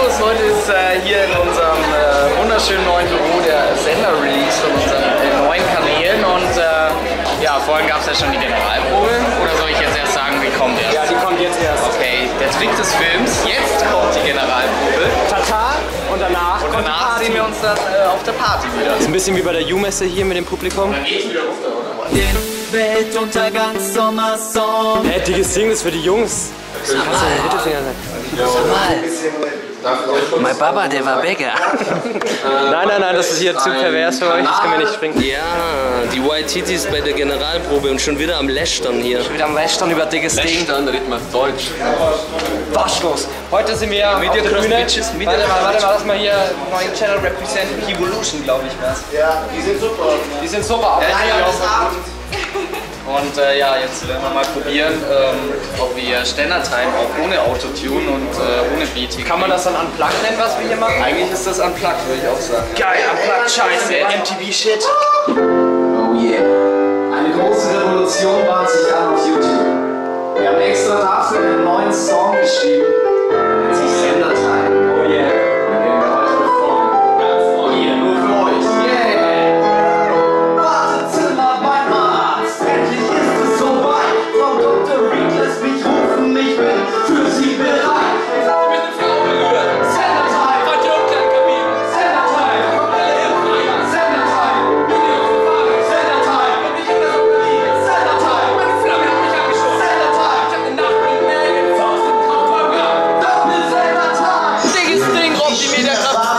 Servus, heute ist hier in unserem wunderschönen neuen Büro der Sender-Release von unseren neuen Kanälen und ja, vorhin gab es ja schon die Generalprobe, oder soll ich jetzt erst sagen, wie kommt erst? Ja, die kommt jetzt erst. Okay, der Trick des Films, jetzt kommt die Generalprobe. Tata und danach sehen wir uns dann auf der Party wieder. Das ist ein bisschen wie bei der U-Messe hier mit dem Publikum. Dann geht's wieder runter, oder? Den Weltuntergangs-Sommersong. Hey, die singen das für die Jungs. Das kannst du ein Mittelfinger sein. Mein Papa, der war Bäcker. Nein, das ist hier zu pervers für euch. Das können wir nicht springen. Ja, die White Titties bei der Generalprobe und schon wieder am Lästern hier. Wieder am Lästern über dickes Ding. Lästern, da redet man Deutsch. Waschlos. Heute sind wir auf der Bühne. Warte mal, lass mal hier neuen Channel representen. Evolution, glaube ich, was. Ja, die sind super. Die sind super. Und ja, jetzt werden wir mal probieren, ob wir Ständertime auch ohne Autotune und ohne Beat. Kann man das dann unplugged nennen, was wir hier machen? Eigentlich ist das unplugged, würde ich auch sagen. Geil, unplugged, scheiße, MTV-Shit. Oh yeah. Eine große Revolution bahnt sich an auf YouTube. Wir haben extra dafür einen neuen Song geschrieben. Der nennt sich Sender-Time. Oh yeah. Den werden wir heute performen. Ganz neu. Hier, nur für euch. Yeah. Wartezimmer beim Arzt. Endlich ist es soweit. Frau Dr. Reed lässt mich rufen. Ich bin für Sie bereit. Mit der Frau berührt. Sender-Time. Von dunklen Kabinen. Sender-Time. Kommt alle im Feier. Sender-Time. Bin ich auf dem Fahrrad. Sender-Time. Bin ich in der Sommerlinie. Sender-Time. Meine Flamme hat mich abgeschossen. Sender-Time. Ich hab den Nachbarn Nägel. Faust im Kaufprogramm. Doppel-Sender-Time. Dickes Ding, Rob, die Mediakraft Stage.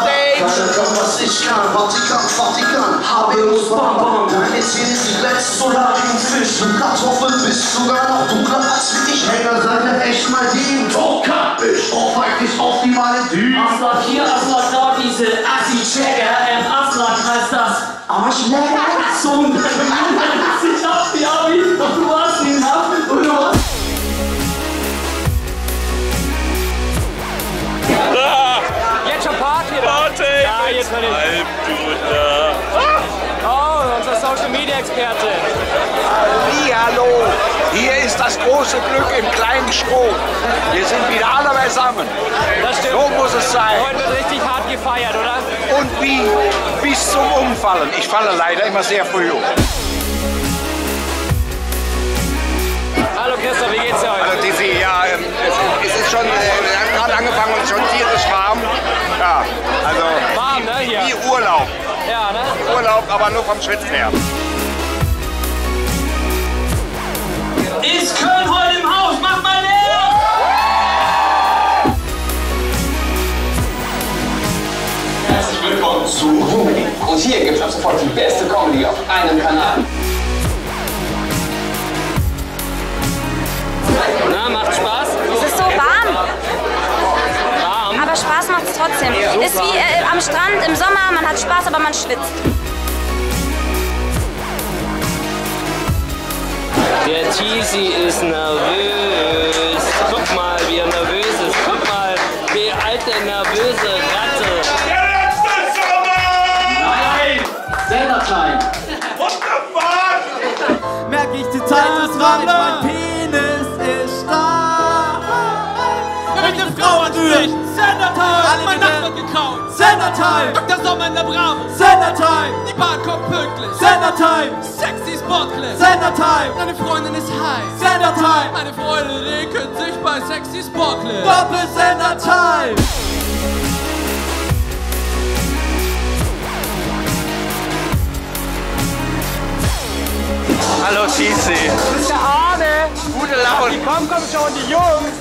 Was ich kann, Vatikan, HBOs Bonbon. Deine Zähne sind letzt so laut wie ein Fisch. Und Kartoffeln bist sogar noch dunkler als wie ich. Hänger seine echt mal die Todkampfisch. Aufweichlich auf die Malediven. Aslak hier, Aslak dort, diese Assi-Checker. Aslak heißt das Arschlecker. So ein sich auf die Abi und du hast ihn ab und du hast... Jetzt schon Party, oder? Party! Ja, jetzt mal den. Oh, unser Social Media Experte. Hallo! Hier ist das große Glück im kleinen Stroh. Wir sind wieder alle beisammen. Das stimmt. So muss es sein. Heute wird richtig hart gefeiert, oder? Und wie? Bis zum Umfallen. Ich falle leider immer sehr früh um. Hallo Christoph, wie geht's dir heute? Also diese, ja, es ist schon, hat gerade angefangen und schon tierisch warm. Ja, also Warm, ne, hier? wie Urlaub. Ja, ne? Urlaub, aber nur vom Schwitzen her. Ist Köln heute im Haus? Mach mal leer! Herzlich willkommen zu Rumi. Und hier gibt es ab sofort die beste Comedy auf einem Kanal. Na, macht Spaß? Es ist so warm. Aber Spaß macht es trotzdem. Ist wie am Strand im Sommer, man hat Spaß, aber man schwitzt. Der Teasy ist nervös. Guck mal, wie er nervös ist. Guck mal, die alte nervöse Ratte. Der letzte Sommer! Nein! Sender-Time. What the fuck? Merk ich die Zeit ist reif, mein Penis ist da. Mit der Frau natürlich! Sender-Time! Mein Nachbar gekauft! Sender-Time. Dr. Sommer in der Bravo! Sender-Time. Die Bahn kommt pünktlich! Sender-Time. Sexy Sportclip! Sender-Time. Meine Freundin ist heiß! Sender-Time. Meine Freunde regen sich bei Sexy Sportclip! Doppel-Sender-Time. Hallo Cici. Das ist der Arne. Gute Laune. Komm schon, die Jungs.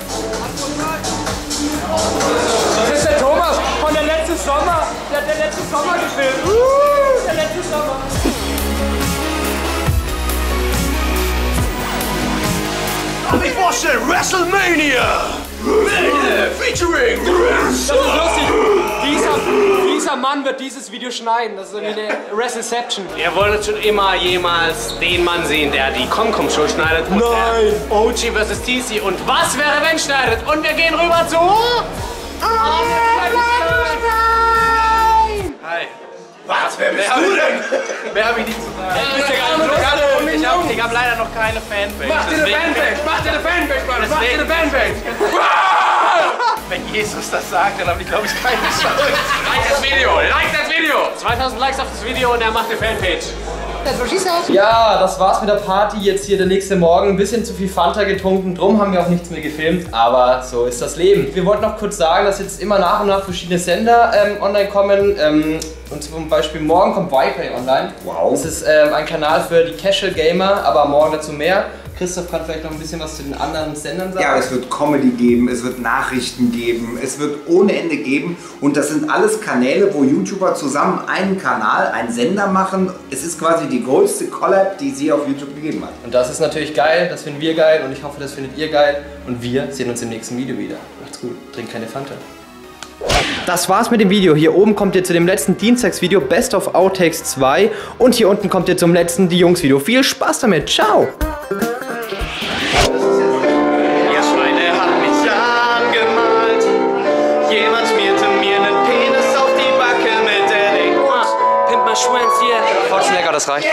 Das ist der Thomas von der letzten Sommer. Der hat der letzte Sommer gefilmt. Der letzte Sommer. Ich vorstelle WrestleMania. Featuring The Das ist lustig. Dieser Mann wird dieses Video schneiden. Das ist irgendwie eine Reception. Ihr wolltet schon immer jemals den Mann sehen, der die Concom-Show schneidet. Und Nein. der OG vs. TC. Und was wäre, wenn schneidet? Und wir gehen rüber zu... Hi. Was? Wer bist du denn? Mehr habe ich nicht zu sagen. Ich hab leider noch keine Fanpage. Mach dir eine Fanpage! Mach dir eine Fanpage, Mann! Mach dir eine Fanpage! Wenn Jesus das sagt, dann habe ich, glaube ich, keine Chance. Like das Video! Like das Video! 2000 Likes auf das Video und er macht eine Fanpage. Ja, das war's mit der Party. Jetzt hier der nächste Morgen. Ein bisschen zu viel Fanta getrunken, drum haben wir auch nichts mehr gefilmt. Aber so ist das Leben. Wir wollten noch kurz sagen, dass jetzt immer nach und nach verschiedene Sender online kommen. Und zum Beispiel morgen kommt Viplay online. Wow. Das ist ein Kanal für die Casual Gamer, aber morgen dazu mehr. Christoph kann vielleicht noch ein bisschen was zu den anderen Sendern sagen. Ja, es wird Comedy geben, es wird Nachrichten geben, es wird ohne Ende geben. Und das sind alles Kanäle, wo YouTuber zusammen einen Kanal, einen Sender machen. Es ist quasi die größte Collab, die sie auf YouTube gegeben hat. Und das ist natürlich geil, das finden wir geil und ich hoffe, das findet ihr geil. Und wir sehen uns im nächsten Video wieder. Macht's gut, trinkt keine Fanta. Das war's mit dem Video. Hier oben kommt ihr zu dem letzten Dienstagsvideo Best of Outtakes 2 und hier unten kommt ihr zum letzten Die Jungs Video. Viel Spaß damit, ciao! Ihr Schweine habt mich angemalt. Jemand schmierte mir einen Penis auf die Backe mit Edding. Pimp my Schwanz, yeah. Lecker, das reicht.